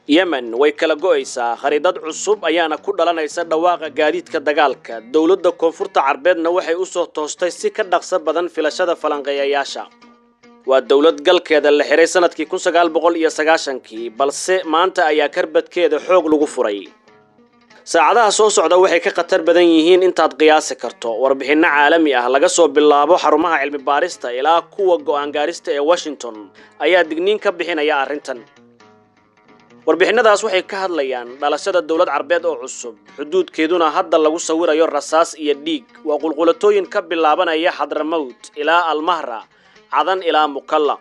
Yemen way kala go'aysaa khariidad cusub ayaana ku dhalanaysa dhawaaqa gaadiidka dagaalka dawladda koonfurta Carbeedna waxay u soo toostay si ka dhaqso badan filashada falanqeeyayaasha waa dawlad galkeeda la xiray sanadkii 1990 balse maanta ayaa karbadkeeda xoog lagu furay saacadaha soo socda waxay ka khatar badan yihiin intaad qiyaasi karto warbixino caalami ah laga soo bilaabo xarumaha cilmi baarista ilaa kuwa go'aan gaarista ee Washington ayaa digniin ka bixinaya arrintan warbixinadaas waxay ka hadlayaan dhalashada dawlad Carbeed oo cusub xuduudkeeduna hadda lagu sawirayo rasaas iyo dhiig waa qulqulatooyin ka bilaabanaya Hadramaut ilaa Al-Mahra cadan ilaa Mukalla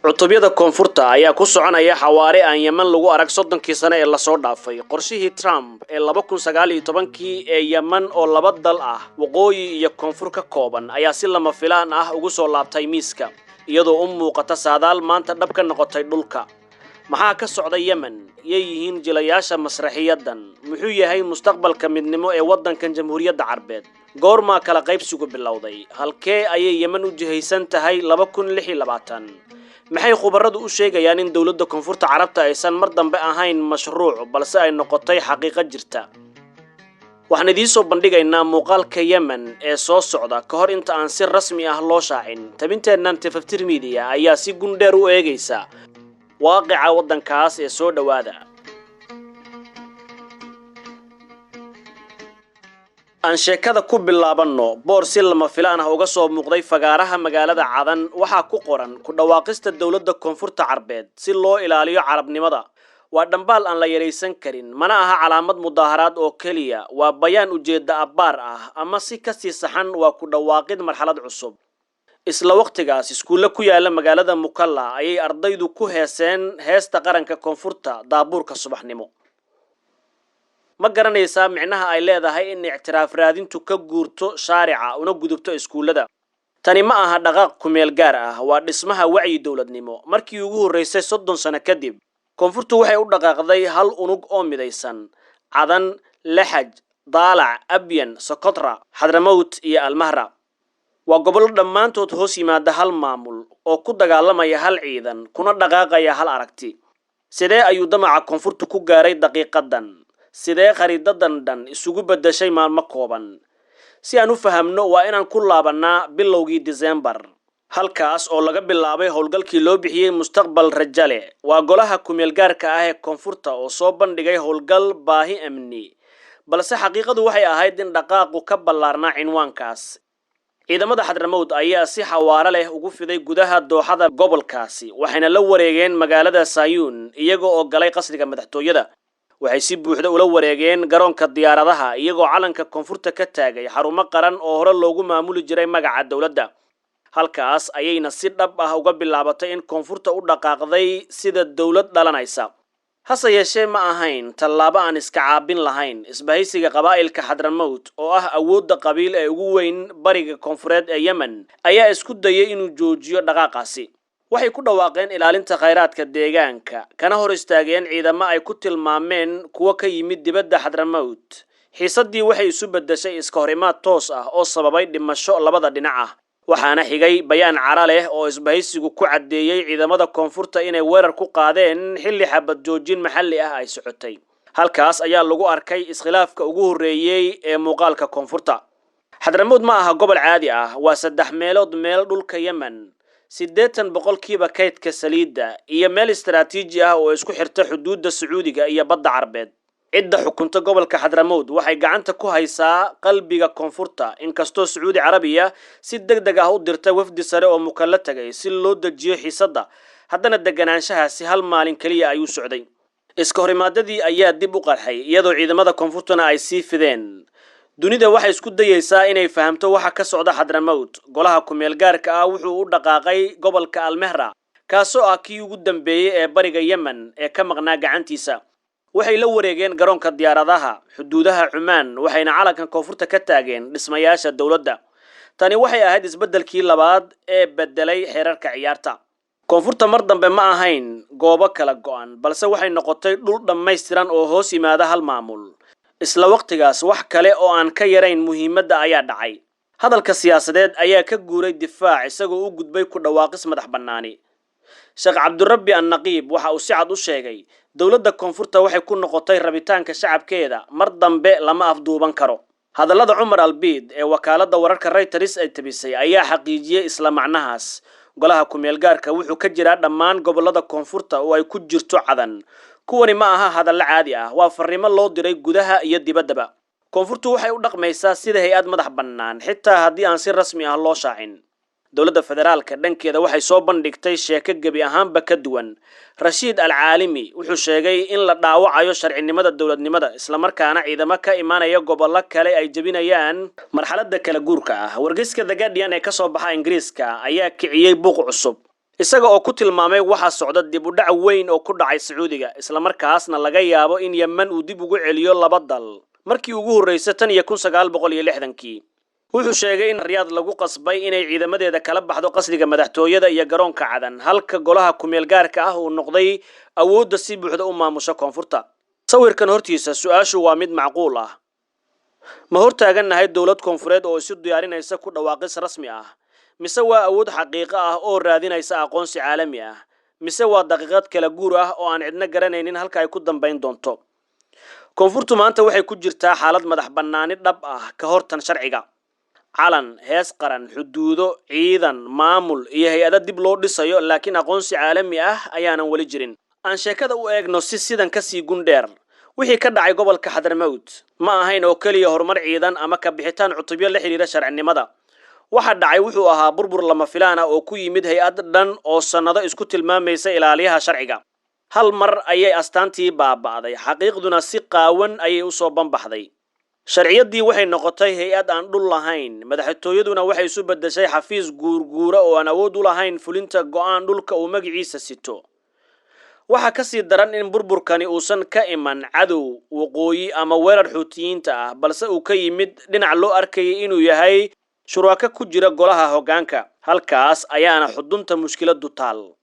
cutubyada koonfurta ayaa ku soconaya xawaare aan Yemen lagu arag 30 sano ee la soo dhaafay qorshihii Trump ee 2019 ee Yemen oo laba dal ah waqooyi iyo koonfur ka kooban ayaa si lama filaan ah ugu soo laabtay miiska iyadoo u muuqata saadaal maanta dhab ka noqotay dhulka maxaa ka socda Yemen yihiin jilayaasha masraxiyadan muxuu yahay mustaqbalka midnimo ee wadankan jamhuuriyadda Carbeed goorma kala qaybsigu bilowday halkee ayay Yemen u jihaysan tahay 2026 maxay khubaradu u sheegayaan in dawladda koonfurta Carabta aysan mar dambe ahayn mashruuc balse ay noqotay xaqiiqo jirta waxaan idin soo bandhigaynaa muuqaalka Yemen ee soo socda ka hor inta aan si rasmi ah loo shaacin tabinteennan Tafaftir Media ayaa si gundheer u eegaysa waaqica wadankaas ee soo dhawaada aan sheekada ku bilaabano boor si lama filaan ah uga soo muuqday fagaaraha magaalada Cadan waxa ku qoran ku dhawaaqista dawladda koonfurta Carbeed si loo ilaaliyo carabnimada waa dhambaal aan la yareysan karin mana aha calaamad mudaharaad oo kaliya waa bayaan ujeeda abbaar ah ama si ka sii saxan waa ku dhawaaqid marxalad cusub isla waqtigaas iskuulla ku yaala magaalada Mukalla ayay ardaydu ku heeseen heesta qaranka koonfurta daabuurka subaxnimo ma garanaysaa micnaha ay leedahay in ictiraaf raadintu ka guurto shaarica una gudubto iskuullada tani ma aha dhaqaaq ku meel gaar ah waa dhismaha wacyi dawladnimo markii ugu horeysay 30 sano kadib koonfurtu waxay u dhaqaaqday hal unug oo midaysan Cadan Lahaj Daalac Abyan Sokotra Hadramaut iyo Al-Mahra waa gobol dhammaantood hoos yimaada hal maamul oo ku dagaalamaya hal ciidan kuna dhaqaaqaya hal aragti sidee ayuu damaca koonfurtu ku gaaray daqiiqadan sidee khariidadan dhan isugu bedeshay maalmo kooban si aan u fahamno waa inaan ku laabanaa bilowgii December halkaas oo laga bilaabay howlgalkii loo bixiyay mustaqbal rajale waa golaha ku meel gaarka ah ee koonfurta oo soo bandhigay howlgal baahi amni balse xaqiiqadu waxay ahayd in dhaqaaqu ka ballaarnaa cinwaankaas ciidamada Hadramaut ayaa si xawaare leh ugu fiday gudaha dooxada gobolkaasi waxayna la wareegeen magaalada Sayun iyagoo oo galay qasriga madaxtooyada waxay si buuxda ula wareegeen garoonka diyaaradaha iyagoo calanka koonfurta ka taagay xarumo qaran oo hore loogu maamuli jiray magaca dawladda halkaas ayayna si dhab ah uga bilaabatay in koonfurta u dhaqaaqday sida dawlad dhalanaysa hase yeeshee ma ahayn tallaabo aan iska caabin lahayn isbahaysiga qabaa'ilka Hadramaut oo ah awoodda qabiil ee ugu weyn bariga koonfureed ee Yemen ayaa isku dayay inuu joojiyo dhaqaaqaasi waxay ku dhawaaqeen ilaalinta khayraadka deegaanka kana hor istaageen ciidamo ay ku tilmaameen kuwa ka yimid dibadda Hadramaut xiisadii waxay isu bedeshay iska horimaad toos ah oo sababay dhimasho labada dhinac ah waxaana xigay bayaan cara leh oo isbahaysigu ku cadeeyay ciidamada koonfurta inay weerar ku qaadeen xilli xabad joojin maxalli ah ay socotay halkaas ayaa lagu arkay iskhilaafka ugu horeeyay ee muuqaalka koonfurta Hadramaut ma aha gobol caadi ah waa 3 meelood meel dhulka Yemen 80% kaydka saliidda iyo meel istiraatiiji ah oo isku xirta xuduudda Sacuudiga iyo badda Carbeed cidda xukunta gobolka Hadramaut waxay gacanta ku haysaa qalbiga koonfurta inkastoo Sacuudi Carabiya si degdeg ah u dirtay wafdi sare oo Mukalla tagay si loo dajiyo xiisadda haddana deganaanshahaasi hal maalin kaliya ayuu socday iska horimaadadii ayaa dib u qarxay iyadoo ciidamada koonfurtuna ay sii fideen dunida waxay isku dayaysaa inay fahamto waxa ka socda Hadramaut golaha ku meel gaarka ah wuxuu u dhaqaaqay gobolka Al-Mahra kaasoo ah kii ugu dambeeyay ee bariga Yemen ee ka maqnaa gacantiisa waxay la wareegeen garoonka diyaaradaha xuduudaha Cumaan waxayna calanka koonfurta ka taageen dhismayaasha dawladda tani waxay ahayd isbedelkii labaad ee bedelay xeerarka ciyaarta koonfurta mar dambe ma ahayn goobo kala go'an balse waxay noqotay dhul dhammaystiran oo hoos yimaada hal maamul isla waqtigaas wax kale oo aan ka yarayn muhiimadda ayaa dhacay hadalka siyaasadeed ayaa ka guuray difaac isagoo u gudbay ku dhawaaqis madax bannaani sheekh cabdirabbi an-naqiib waxa uu si cad u sheegay dowladda koonfurta waxay ku noqotay rabitaanka shacabkeeda mar dambe lama afduuban karo. hadallada Cumar Albiid ee wakaaladda wararka Reuters ay tabisay ayaa xaqiijiyay isla macnahaas. golaha kumeel gaarka wuxuu ka jiraa dhammaan gobolada koonfurta oo ay ku jirto Cadan. kuwani ma aha hadallo caadi ah, waa fariimo loo diray gudaha iyo dibaddaba. koonfurtu waxay u dhaqmaysaa sida hay'ad madax bannaan xitaa haddii aan si rasmi ah loo shaacin. dowladda federaalka dhankeeda waxay soo bandhigtay sheeko gebi ahaanba ka duwan. Rashiid Al-Caalimi wuxuu sheegay in la dhaawacayo sharcinimada dowladnimada isla markaana ciidamo ka imaanaya gobollo kale ay jabinayaan marxaladda kala guurka ah. wargeyska The Guardian ee ka soo baxa Ingiriiska ayaa kiciyay buuq cusub isaga oo ku tilmaamay waxa socda dib u dhac weyn oo ku dhacay Sacuudiga isla markaasna laga yaabo in Yemen uu dib ugu celiyo laba dal markii ugu horeysay tan iyo 1960kii. wuxuu sheegay in Riyaad lagu qasbay inay ciidamadeeda kala baxdo qasriga madaxtooyada iyo garoonka Cadan halka golaha kumeel gaarka ah uu noqday awoodda si buuxda u maamusha koonfurta. sawirkan hortiisa su'aashu waa mid macquul ah. ma hortaaganahay dowlad koonfureed oo isu diyaarinaysa ku dhawaaqis rasmi ah, mise waa awood xaqiiqo ah oo raadinaysa aqoonsi caalami ah, mise waa daqiiqad kala guur ah oo aan cidna garanaynin halka ay ku dambeyn doonto. koonfurtu maanta waxay ku jirtaa xaalad madax bannaani dhab ah ka hortan sharciga. calan, hees qaran, xuduudo, ciidan, maamul iyo hay'ado dib loo dhisayo laakiin aqoonsi caalami ah ayaanan wali jirin. aan sheekada u eegno si sidan ka sii gundheer. wixii ka dhacay gobolka Xadramawt ma ahayn oo kaliya horumar ciidan ama ka bixitaan cutubyo la xiriira sharcinimada. waxa dhacay wuxuu ahaa burbur lama filaan ah oo ku yimid hay'ad dhan oo sanado isku tilmaamaysa ilaaliyaha sharciga. hal mar ayay astaantii baaba'day, xaqiiqduna si qaawan ayay u soo banbaxday. sharciyadii waxay noqotay hay'ad aan dhul lahayn, madaxtooyaduna waxay isu bedeshay xafiis guurguura oo aan awood u lahayn fulinta go'aan dhulka uu magaciisa sito. waxa ka sii daran in burburkani uusan ka iman cadow waqooyi ama weerar xuutiyiinta ah, balse uu ka yimid dhinac loo arkayay inuu yahay shuraaka ku jira golaha hoggaanka. halkaas ayaana xudunta mushkiladu taal.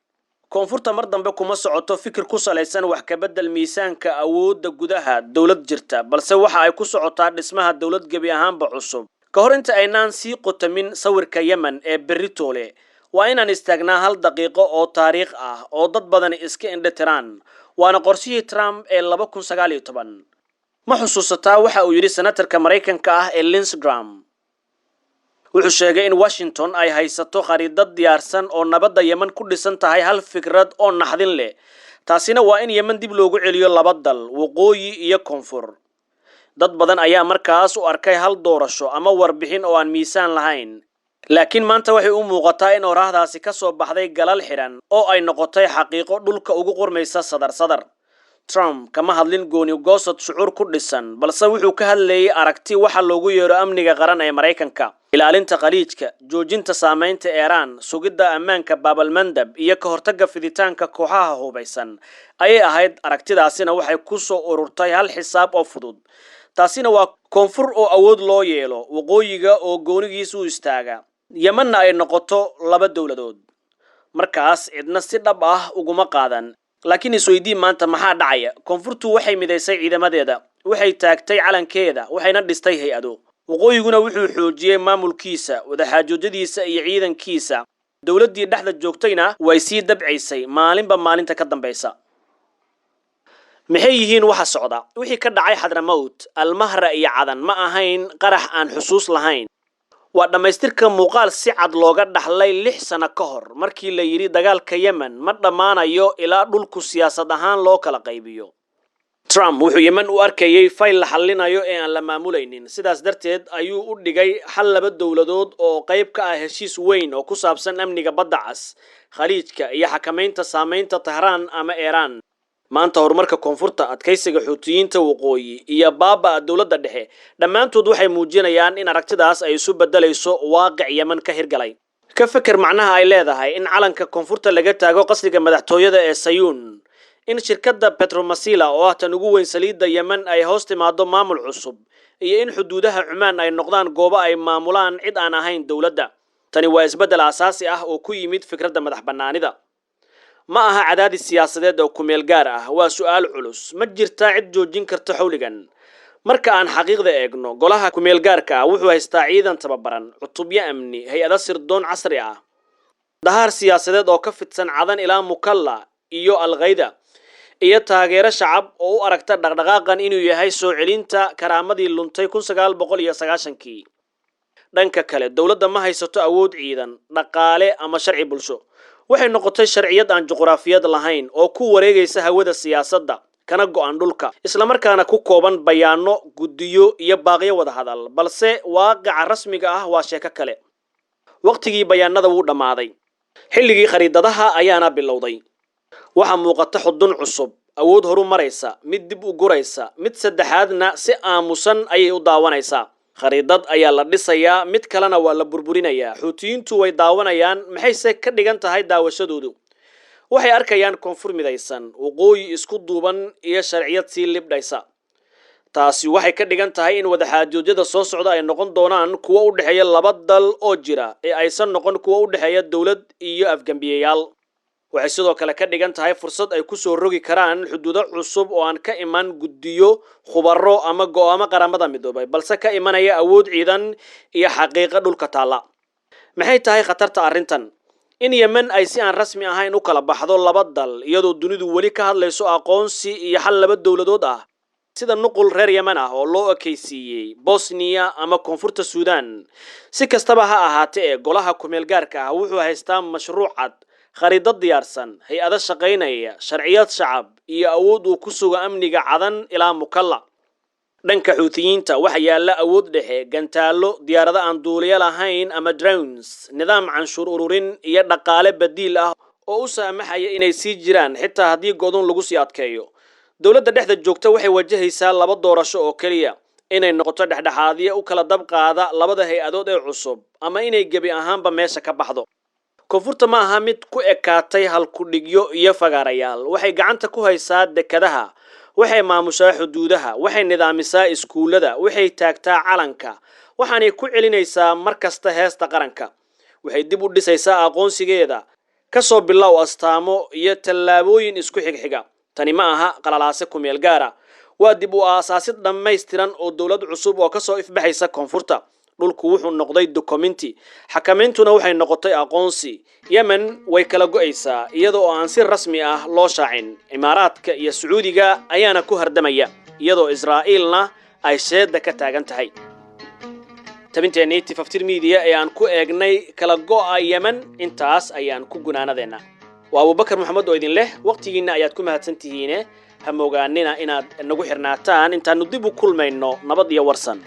koonfurta mar dambe kuma socoto fikir ku salaysan wax ka bedel miisaanka awoodda gudaha dawlad jirta, balse waxa ay ku socotaa dhismaha dawlad gebi ahaanba cusub. ka hor inta aynaan sii qotamin sawirka Yemen ee beritoole, waa inaan istaagnaa hal daqiiqo oo taariikh ah oo dad badan iska indhatiraan. waana qorshihii Trump ee 2019. ma xusuusataa waxa uu yiri senatarka Mareykanka ah ee Lindsey Graham? wuxuu sheegay in Washington ay haysato khariidad diyaarsan oo nabadda Yemen ku dhisan tahay hal fikrad oo naxdin leh. taasina waa in Yemen dib loogu celiyo laba dal, waqooyi iyo koonfur. dad badan ayaa markaas u arkay hal doorasho ama warbixin oo aan miisaan lahayn. laakiin maanta waxay u muuqataa in oraahdaasi ka soo baxday galal xiran oo ay noqotay xaqiiqo dhulka ugu qormaysa sadar. Trump kama hadlin gooni goosad shucuur ku dhisan, balse wuxuu ka hadlayay aragti waxa loogu yeero amniga qaran ee Mareykanka, ilaalinta khaliijka, joojinta saameynta Iran, sugidda ammaanka Baabalmandab iyo ka hortagga fiditaanka kooxaha hubeysan. ayay ahayd aragtidaasina waxay ku soo ururtay hal xisaab oo fudud. taasina waa koonfur oo awood loo yeelo, waqooyiga oo goonigiisu istaaga, Yemenna ay noqoto laba dawladood. markaas cidna si dhab ah uguma qaadan. laakiin isweydii maanta maxaa dhacaya? koonfurtu waxay midaysay ciidamadeeda, waxay taagtay calankeeda, waxayna dhistay hay'ado. waqooyiguna wuxuu xoojiyay maamulkiisa, wadaxaajoodadiisa iyo ciidankiisa. dawladdii dhexda joogtayna way sii dabcaysay maalinba maalinta ka dambaysa. maxay yihiin waxa socda? wixii ka dhacay Xadramawt, Almahra iyo Cadan ma ahayn qarax aan xusuus lahayn. waa dhamaystirka muuqaal si cad looga dhaxlay 6 sano ka hor markii la yiri dagaalka Yemen ma dhamaanayo ilaa dhulku siyaasad ahaan loo kala qaybiyo. Trump wuxuu Yemen u arkayay fayl la xallinayo ee aan la maamulaynin, sidaas darteed ayuu u dhigay xal laba dawladood oo qayb ka ah heshiis weyn oo ku saabsan amniga badda cas, khaliijka iyo xakamaynta saameynta Tehran ama Iran. maanta horumarka koonfurta, adkaysiga xuutiyiinta waqooyi iyo baabaa dawladda dhexe dhammaantood waxay muujinayaan in aragtidaas ay isu bedelayso waaqic Yemen ka hirgalay. ka fikir macnaha ay leedahay in calanka koonfurta laga taago qasriga madaxtooyada ee Sayuun, in shirkadda Petromasila oo ah tan ugu weyn saliidda Yemen ay hoos timaado maamul cusub, iyo in xuduudaha Cumaan ay noqdaan goobo ay maamulaan cid aan ahayn dawladda. tani waa isbedel asaasi ah oo ku yimid fikradda madax bannaanida. ma aha cadaadis siyaasadeed oo ku meel gaar ah, waa su'aal culus. ma jirtaa cid joojin karta xawligan? marka aan xaqiiqda eegno, golaha ku meel gaarka ah wuxuu haystaa ciidan tababaran, cutubyo amni, hay'ado sirdoon casri ah. dahar siyaasadeed oo ka fidsan cadan ilaa Mukalla iyo Al-Ghayda iyo taageero shacab oo u aragta dhaqdhaqaaqan inuu yahay soo celinta karaamadii luntay 1990kii. dhanka kale dawladda ma haysato awood ciidan dhaqaale ama sharci bulsho waxay noqotay sharciyad aan juqraafiyad lahayn oo ku wareegaysa hawada siyaasadda kana go'an dhulka isla markaana ku kooban bayaano gudiyo iyo baaqiyo wada hadal balse waaqica rasmiga ah waa sheeko kale. waqtigii bayaanada wuu dhamaaday xilligii khariidadaha ayaana bilowday waxa muuqata xudun cusub awood horu maraysa mid dib u guraysa mid saddexaadna si aamusan ayay u daawanaysaa. khariidad ayaa la dhisayaa mid kalena waa la burburinayaa xuutiyiintu way daawanayaan maxayse ka dhigan tahay daawashadoodu waxay arkayaan koonfur midaysan waqooyi isku duuban iyo sharciyad sii libdhaysa. taasi waxay ka dhigan tahay in wadaxaajoojyada soo socda ay noqon doonaan kuwa u dhaxeeya laba dal oo jira ee aysan noqon kuwa u dhaxeeya dawlad iyo afgambiyeyaal. waxay sidoo kale ka dhigan tahay fursad ay ku soo rogi karaan xuduudo cusub oo aan ka iman gudiyo khubaro ama go'aamo qaramada midoobay balse ka imanaya awood ciidan iyo xaqiiqo dhulka taala. maxay tahay khatarta arrintan in Yemen ay si aan rasmi ahayn u kala baxdo laba dal iyadoo dunidu wali ka hadlayso aqoonsi iyo xal laba dawladood ah sida nuqul reer Yemen ah oo loo ekaysiiyay Bosnia ama Koonfurta Suudaan. si kastaba ha ahaatee golaha kumeel gaarka ah wuxuu haystaa mashruuc cad khariidad diyaarsan hay'ado shaqaynaya sharciyad shacab iyo awood uu ku sugo amniga cadan ilaa Mukalla. dhanka xuutiyiinta waxa yaala awood dhexe gantaalo diyaarada aan duuliye lahayn ama drones nidaam canshuur ururin iyo dhaqaale badiil ah oo u saamaxaya inay sii jiraan xitaa haddii go'doon lagu sii adkeeyo. dawladda dhexda joogta waxay wajahaysaa laba doorasho oo kaliya inay noqoto dhexdhexaadiye u kala dab qaada labada hay'adood ee cusub ama inay gebi ahaanba meesha ka baxdo. koonfurta ma aha mid ku ekaatay halku dhigyo iyo fagaarayaal waxay gacanta ku haysaa dekadaha waxay maamushaa xuduudaha waxay nidaamisaa iskuulada waxay taagtaa calanka waxaanay ku celinaysaa markasta heesta qaranka waxay dib u dhisaysaa aqoonsigeeda ka soo bilow astaamo iyo tallaabooyin isku xigxiga. tani ma aha qalalaase ku meel gaara waa dib u aasaasid dhammaystiran oo dawlad cusub oo ka soo ifbaxaysa koonfurta. dhulku wuxuu noqday dokumenti xakameentuna waxay noqotay aqoonsi. Yemen way kala go'aysaa iyadoo aan si rasmi ah loo shaacin. Imaaraadka iyo Sacuudiga ayaana ku hardamaya iyadoo Israa'iilna ay sheeda ka taagan tahay. tabinteennii Tifaftir Media ee aan ku eegnay kala go'a Yemen intaas ayaan ku gunaanadeena. waa Abubakar Maxamed oo idin leh waqtigiina ayaad ku mahadsantihiin ha moogaanina inaad nagu xirnaataan intaanu dib u kulmayno nabad iyo warsan.